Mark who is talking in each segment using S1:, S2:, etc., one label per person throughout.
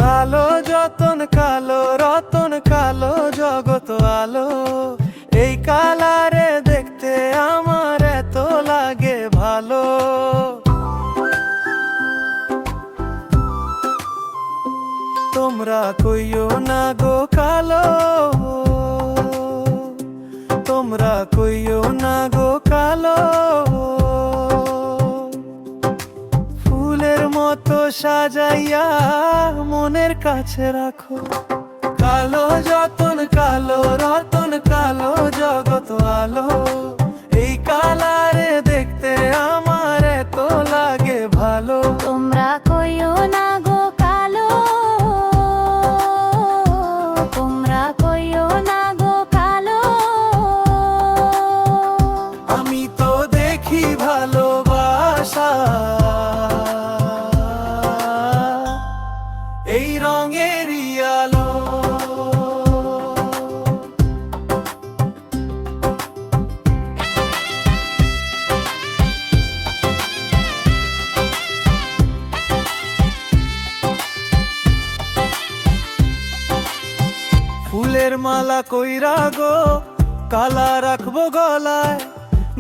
S1: কালো যতন কালো রতন কালো জগত আলো, এই কালারে দেখতে আমার এত লাগে ভালো। তোমরা কইও না গো কালো, তোমরা কইও না গো কালো, ফুলের মতো সাজাইয়া মনের কাছে রাখো। কালো যতন কালো রতন কালো জগত আলো, এই কালারে দেখতে আমার এত লাগে ভালো।
S2: তোমরা কইও না গো কালো, তোমরা কইও না গো কালো,
S1: আমি তো দেখি ভালোবাসা এই রঙেরই আলো। ফুলের মালা কইরা গো কালা রাখবো গলায়,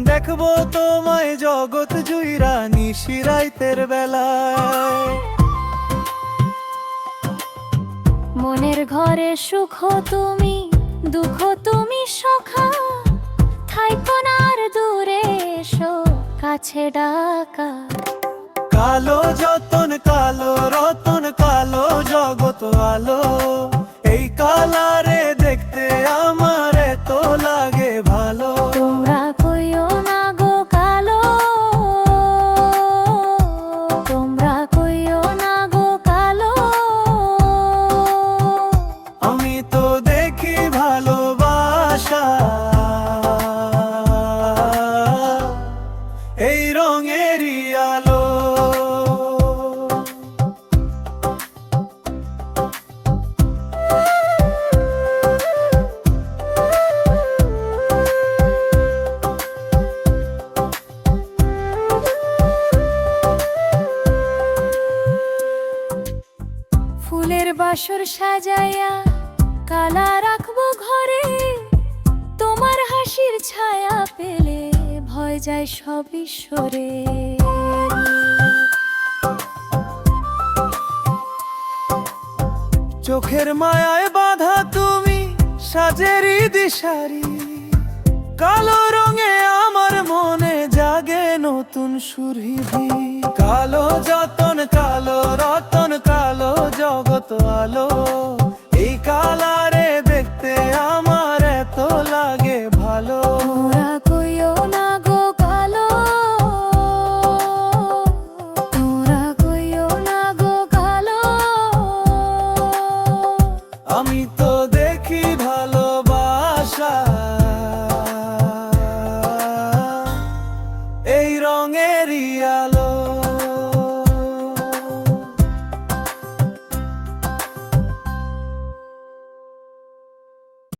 S1: দেখবো তোমায় জগৎ জুইরা নিশিরাইতের বেলায়।
S2: মনের ঘরে সুখ তুমি দুঃখ তুমি সখা, থাইকো না আর দূরে এসো কাছে ডাকা।
S1: কালো যতন কালো রতন কালো জগত আলো, এই কালারে দেখতে আমার এত লাগে ভালো।
S2: তোমরা কইও না গো কালো, তোমরা কইও না গো কালো,
S1: আমি তো দেখি ভালোবাসা এই রঙেরই আলো।
S2: ফুলের বাসর সাজাইয়া কালা রাখবো ঘরে, তোমার হাসির ছায়া পেলে ভয় যায় সব ঈশ্বরে।
S1: চোখের মায়ায় বাঁধা তুমি সাজেরই দিশারি, কালো রঙে আমার মনে জাগে নতুন সুরভি। কালো যতন কালো রতন কালো জগত আলো,